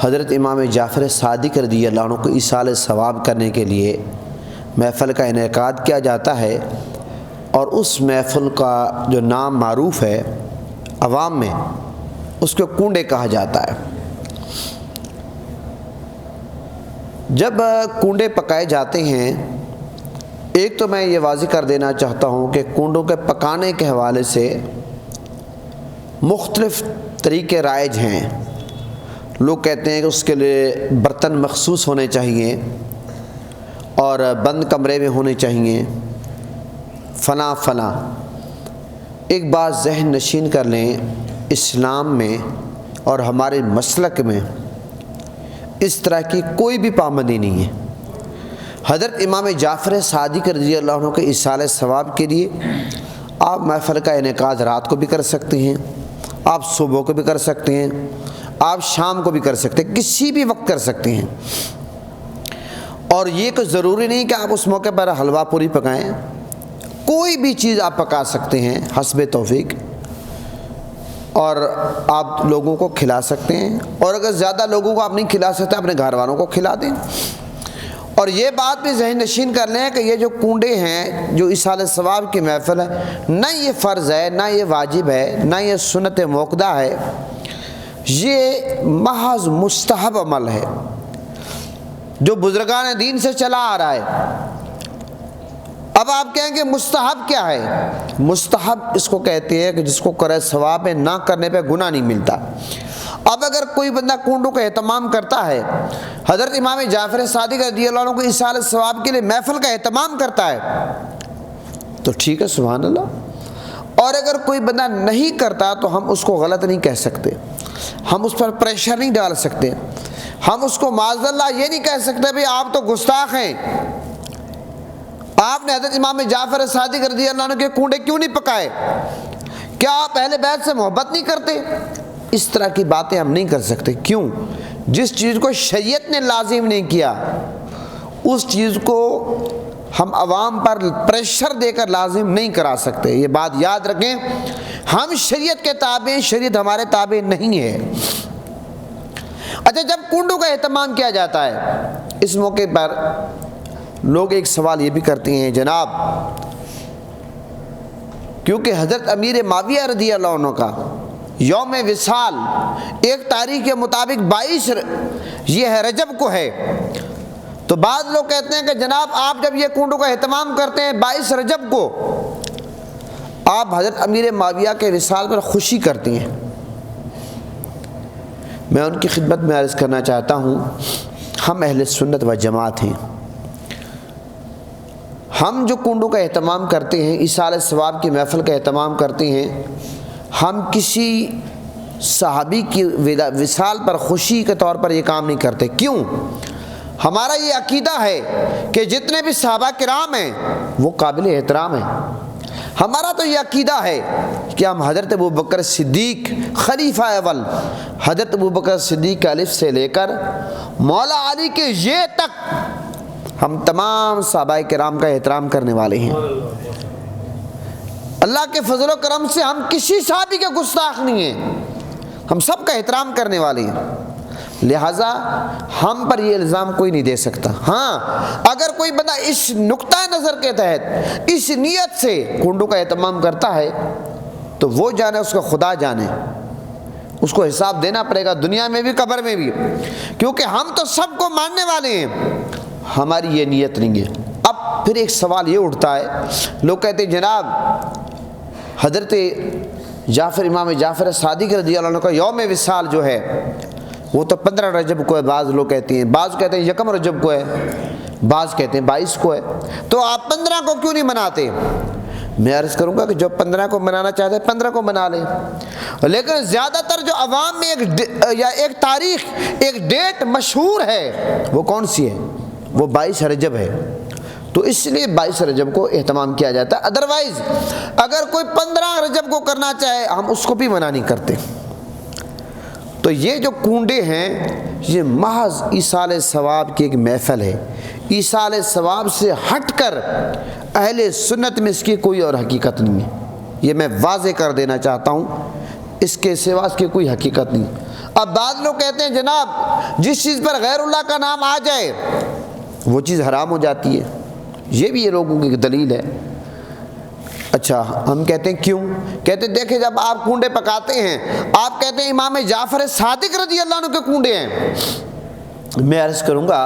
حضرت امام جعفر صادق رضی اللہ عنہ کو ایصال ثواب کرنے کے لیے محفل کا انعقاد کیا جاتا ہے، اور اس محفل کا جو نام معروف ہے عوام میں، اس کو کنڈے کہا جاتا ہے۔ جب کنڈے پکائے جاتے ہیں، ایک تو میں یہ واضح کر دینا چاہتا ہوں کہ کنڈوں کے پکانے کے حوالے سے مختلف طریقے رائج ہیں۔ لوگ کہتے ہیں کہ اس کے لیے برتن مخصوص ہونے چاہیے اور بند کمرے میں ہونے چاہیے، فلاں فلاں۔ ایک بات ذہن نشین کر لیں، اسلام میں اور ہمارے مسلک میں اس طرح کی کوئی بھی پابندی نہیں ہے۔ حضرت امام جعفر صادق رضی اللہ عنہ کے ایصال ثواب کے لیے آپ محفل کا انعقاد رات کو بھی کر سکتے ہیں، آپ صبح کو بھی کر سکتے ہیں، آپ شام کو بھی کر سکتے ہیں، کسی بھی وقت کر سکتے ہیں۔ اور یہ کہ ضروری نہیں کہ آپ اس موقع پر حلوہ پوری پکائیں، کوئی بھی چیز آپ پکا سکتے ہیں حسب توفیق، اور آپ لوگوں کو کھلا سکتے ہیں، اور اگر زیادہ لوگوں کو آپ نہیں کھلا سکتے اپنے گھر والوں کو کھلا دیں۔ اور یہ بات بھی ذہن نشین کر لیں کہ یہ جو کنڈے ہیں، جو ایصال ثواب کی محفل ہے، نہ یہ فرض ہے، نہ یہ واجب ہے، نہ یہ سنت موقدہ ہے، یہ محض مستحب عمل ہے جو بزرگان دین سے چلا آ رہا ہے۔ اب آپ کہیں گے مستحب کیا ہے؟ مستحب اس کو کہتے ہیں کہ جس کو کرے ثواب ہے، نہ کرنے پہ گناہ نہیں ملتا۔ اب اگر کوئی بندہ کنڈوں کا اہتمام کرتا ہے، حضرت امام جعفر صادق رضی اللہ عنہ کو ایصال ثواب کے لیے محفل کا اہتمام کرتا ہے تو ٹھیک ہے، سبحان اللہ۔ اور اگر کوئی بندہ نہیں کرتا تو ہم اس کو غلط نہیں کہہ سکتے، ہم اس پر پریشر نہیں ڈال سکتے، ہم اس کو معاذ اللہ یہ نہیں کہہ سکتے بھی آپ تو گستاخ ہیں، آپ نے حضرت امام جعفر صادق رضی اللہ عنہ کے کنڈے کیوں نہیں پکائے، کیا آپ اہل بیت سے محبت نہیں کرتے؟ اس طرح کی باتیں ہم نہیں کر سکتے۔ کیوں؟ جس چیز کو شریعت نے لازم نہیں کیا اس چیز کو ہم عوام پر پریشر دے کر لازم نہیں کرا سکتے، یہ بات یاد رکھیں۔ ہم شریعت کے تابع ہیں، شریعت ہمارے تابع نہیں ہے۔ اچھا، جب کنڈوں کا اہتمام کیا جاتا ہے، اس موقع پر لوگ ایک سوال یہ بھی کرتے ہیں، جناب کیونکہ حضرت امیر معاویہ رضی اللہ عنہ کا یوم وصال ایک تاریخ کے مطابق 22 یہ ہے رجب کو ہے، تو بعض لوگ کہتے ہیں کہ جناب آپ جب یہ کنڈوں کا اہتمام کرتے ہیں 22 رجب کو، آپ حضرت امیر معاویہ کے وصال پر خوشی کرتی ہیں۔ میں ان کی خدمت میں عرض کرنا چاہتا ہوں، ہم اہل سنت و جماعت ہیں، ہم جو کنڈوں کا اہتمام کرتے ہیں، ایصال ثواب کی محفل کا اہتمام کرتے ہیں، ہم کسی صحابی کی وصال پر خوشی کے طور پر یہ کام نہیں کرتے۔ کیوں؟ ہمارا یہ عقیدہ ہے کہ جتنے بھی صحابہ کرام ہیں وہ قابل احترام ہیں۔ ہمارا تو یہ عقیدہ ہے کہ ہم حضرت ابوبکر صدیق خلیفہ اول، حضرت ابوبکر صدیق کے الف سے لے کر مولا علی کے یہ تک ہم تمام صحابہ کرام کا احترام کرنے والے ہیں۔ اللہ کے فضل و کرم سے ہم کسی صحابی کے گستاخ نہیں ہیں، ہم سب کا احترام کرنے والے ہیں، لہٰذا ہم پر یہ الزام کوئی نہیں دے سکتا۔ ہاں، اگر کوئی بندہ اس نقطہ نظر کے تحت اس نیت سے کنڈوں کا اہتمام کرتا ہے تو وہ جانے، اس کا خدا جانے، اس کو حساب دینا پڑے گا دنیا میں بھی قبر میں بھی، کیونکہ ہم تو سب کو ماننے والے ہیں، ہماری یہ نیت نہیں ہے۔ اب پھر ایک سوال یہ اٹھتا ہے، لوگ کہتے ہیں جناب حضرت امام جعفر صادق رضی اللہ عنہ کا یوم وصال جو ہے وہ تو 15 رجب کو ہے، بعض لوگ کہتے ہیں، بعض کہتے ہیں 1 رجب کو ہے، بعض کہتے ہیں 22 کو ہے، تو آپ 15 کو کیوں نہیں مناتے؟ میں عرض کروں گا کہ جو 15 کو منانا چاہتے ہیں 15 کو منا لیں، لیکن زیادہ تر جو عوام میں ایک تاریخ، ایک ڈیٹ مشہور ہے، وہ کون سی ہے؟ وہ 22 رجب ہے، تو اس لیے 22 رجب کو اہتمام کیا جاتا ہے۔ ادروائز اگر کوئی 15 رجب کو کرنا چاہے ہم اس کو بھی منع نہیں کرتے۔ تو یہ جو کنڈے ہیں یہ محض ایصال ثواب کی ایک محفل ہے، ایصال ثواب سے ہٹ کر اہل سنت میں اس کی کوئی اور حقیقت نہیں ہے، یہ میں واضح کر دینا چاہتا ہوں، اس کے سوا اس کی کوئی حقیقت نہیں۔ اب بعض لوگ کہتے ہیں جناب جس چیز پر غیر اللہ کا نام آ جائے وہ چیز حرام ہو جاتی ہے، یہ بھی یہ لوگوں کی دلیل ہے۔ اچھا ہم کہتے ہیں کیوں؟ کہتے ہیں دیکھیں جب آپ کنڈے پکاتے ہیں، آپ کہتے ہیں امام جعفر صادق رضی اللہ عنہ کے کنڈے ہیں، میں عرض کروں گا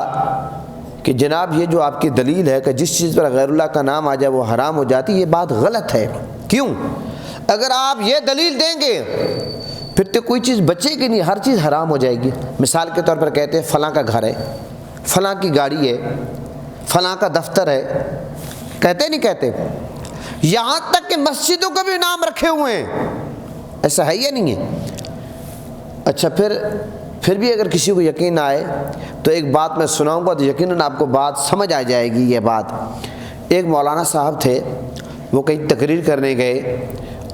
کہ جناب یہ جو آپ کی دلیل ہے کہ جس چیز پر غیر اللہ کا نام آ جائے وہ حرام ہو جاتی ہے، یہ بات غلط ہے۔ کیوں؟ اگر آپ یہ دلیل دیں گے پھر تو کوئی چیز بچے گی نہیں، ہر چیز حرام ہو جائے گی۔ مثال کے طور پر کہتے ہیں فلاں کا گھر ہے، فلاں کی گاڑی ہے، فلاں کا دفتر ہے، کہتے نہیں کہتے؟ یہاں تک کہ مسجدوں کا بھی نام رکھے ہوئے ہیں، ایسا ہے یا نہیں ہے؟ اچھا پھر بھی اگر کسی کو یقین آئے تو ایک بات میں سناؤں گا تو یقیناً آپ کو بات سمجھ آ جائے گی۔ یہ بات، ایک مولانا صاحب تھے، وہ کہیں تقریر کرنے گئے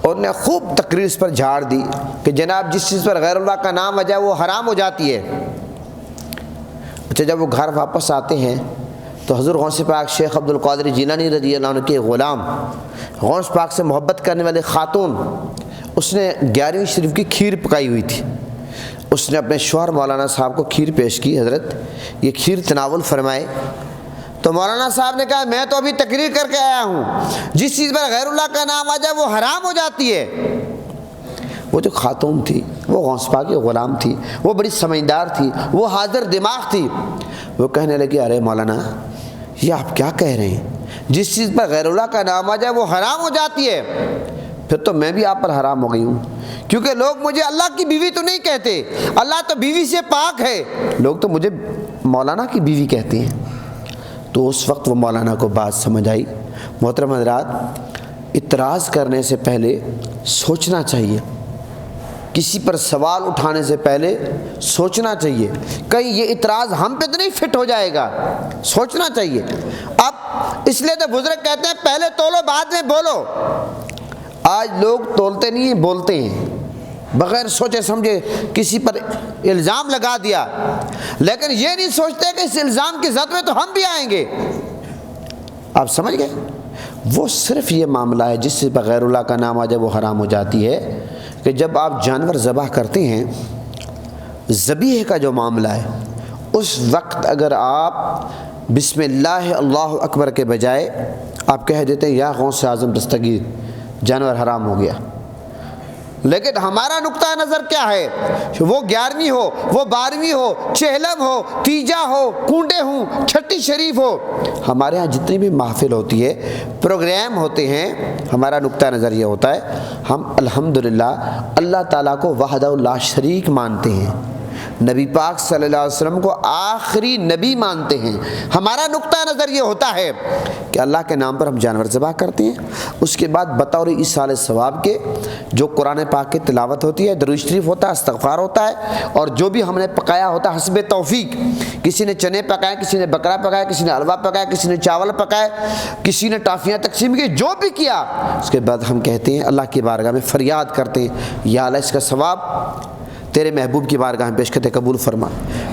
اور نے خوب تقریر اس پر جھاڑ دی کہ جناب جس چیز پر غیر اللہ کا نام آ جائے وہ حرام ہو جاتی ہے۔ اچھا جب وہ گھر واپس آتے ہیں تو حضور غوث پاک شیخ عبد القادر جیلانی رضی اللہ عنہ کے غلام، غوث پاک سے محبت کرنے والے خاتون، اس نے 11ویں شریف کی کھیر پکائی ہوئی تھی، اس نے اپنے شوہر مولانا صاحب کو کھیر پیش کی، حضرت یہ کھیر تناول فرمائے۔ تو مولانا صاحب نے کہا میں تو ابھی تقریر کر کے آیا ہوں، جس چیز پر غیر اللہ کا نام آ جائے وہ حرام ہو جاتی ہے۔ وہ جو خاتون تھی وہ غوث پاک کی غلام تھی، وہ بڑی سمجھدار تھی، وہ حاضر دماغ تھی، وہ کہنے لگی ارے مولانا یہ آپ کیا کہہ رہے ہیں، جس چیز پر غیر اللہ کا نام آ جائے وہ حرام ہو جاتی ہے؟ پھر تو میں بھی آپ پر حرام ہو گئی ہوں، کیونکہ لوگ مجھے اللہ کی بیوی تو نہیں کہتے، اللہ تو بیوی سے پاک ہے، لوگ تو مجھے مولانا کی بیوی کہتے ہیں۔ تو اس وقت وہ مولانا کو بات سمجھ آئی۔ محترم حضرات، اعتراض کرنے سے پہلے سوچنا چاہیے، کسی پر سوال اٹھانے سے پہلے سوچنا چاہیے، کہیں یہ اعتراض ہم پہ تو نہیں فٹ ہو جائے گا، سوچنا چاہیے۔ اب اس لیے تو بزرگ کہتے ہیں پہلے تولو بعد میں بولو۔ آج لوگ تولتے نہیں ہیں، بولتے ہیں، بغیر سوچے سمجھے کسی پر الزام لگا دیا، لیکن یہ نہیں سوچتے کہ اس الزام کی زد میں تو ہم بھی آئیں گے۔ آپ سمجھ گئے؟ وہ صرف یہ معاملہ ہے جس سے بغیر اللہ کا نام آ جائے وہ حرام ہو جاتی ہے کہ جب آپ جانور ذبح کرتے ہیں، ذبیحہ کا جو معاملہ ہے، اس وقت اگر آپ بسم اللہ اللہ اکبر کے بجائے آپ کہہ دیتے ہیں یا غوث اعظم دستگیر، جانور حرام ہو گیا۔ لیکن ہمارا نقطہ نظر کیا ہے؟ وہ 11ویں ہو، وہ 12ویں ہو، چہلم ہو، تیجا ہو، کنڈے ہوں، چھٹی شریف ہو، ہمارے ہاں جتنی بھی محفل ہوتی ہے، پروگرام ہوتے ہیں، ہمارا نقطہ نظر یہ ہوتا ہے ہم الحمدللہ اللہ تعالیٰ کو وحدہ لا شریک مانتے ہیں، نبی پاک صلی اللہ علیہ وسلم کو آخری نبی مانتے ہیں۔ ہمارا نقطہ نظر یہ ہوتا ہے کہ اللہ کے نام پر ہم جانور ذبح کرتے ہیں، اس کے بعد بطور ایصال ثواب کے جو قرآن پاک کی تلاوت ہوتی ہے، درود شریف ہوتا ہے، استغفار ہوتا ہے، اور جو بھی ہم نے پکایا ہوتا ہے حسب توفیق، کسی نے چنے پکائے، کسی نے بکرا پکایا، کسی نے حلوہ پکایا، کسی نے چاول پکائے، کسی نے ٹافیاں تقسیم کی، جو بھی کیا، اس کے بعد ہم کہتے ہیں اللہ کی بارگاہ میں فریاد کرتے ہیں یا اللہ اس کا ثواب تیرے محبوب کی بارگاہ میں پیش کرتے قبول فرما۔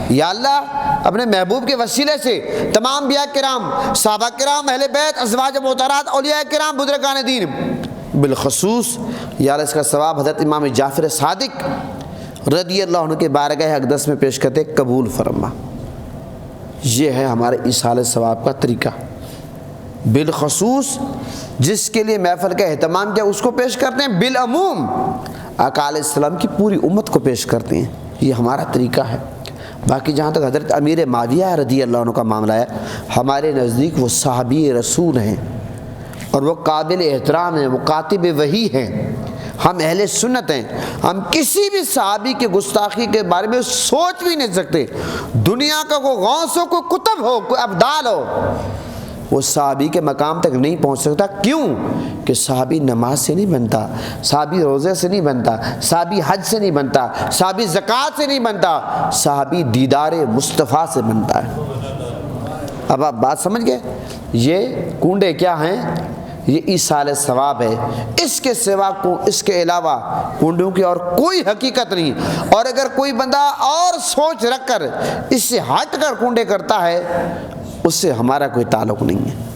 یا اللہ اپنے محبوب کے وسیلے سے تمام انبیاء کرام، صحابہ کرام، اہل بیت، ازواج محترمات، اولیاء کرام، بزرگان دین، بالخصوص یا اللہ اس کا ثواب حضرت امام جعفر صادق رضی اللہ عنہ کے بارگاہ اقدس میں پیش کرتے قبول فرما۔ یہ ہے ہمارے ایصال ثواب کا طریقہ۔ بالخصوص جس کے لیے محفل کا اہتمام کیا اس کو پیش کرتے ہیں، بالعموم آقا علیہ السلام کی پوری امت کو پیش کرتے ہیں، یہ ہمارا طریقہ ہے۔ باقی جہاں تک حضرت امیر معاویہ رضی اللہ عنہ کا معاملہ ہے، ہمارے نزدیک وہ صحابی رسول ہیں اور وہ قابل احترام ہیں، وہ کاتب وحی ہیں، ہم اہل سنت ہیں، ہم کسی بھی صحابی کے گستاخی کے بارے میں سوچ بھی نہیں سکتے۔ دنیا کا کوئی غوث ہو، کوئی کتب ہو، کوئی ابدال ہو، وہ صحابی کے مقام تک نہیں پہنچ سکتا۔ کیوں؟ کہ صحابی نماز سے نہیں بنتا، صحابی روزے سے نہیں بنتا، صحابی حج سے نہیں بنتا، صحابی زکوٰۃ سے نہیں بنتا، صحابی دیدار مصطفیٰ سے بنتا ہے۔ اب آپ بات سمجھ گئے؟ یہ کنڈے کیا ہیں؟ یہ ایصال ثواب ہے، اس کے سوا کو اس کے علاوہ کنڈوں کی اور کوئی حقیقت نہیں۔ اور اگر کوئی بندہ اور سوچ رکھ کر اس سے ہٹ کر کنڈے کرتا ہے، اس سے ہمارا کوئی تعلق نہیں ہے۔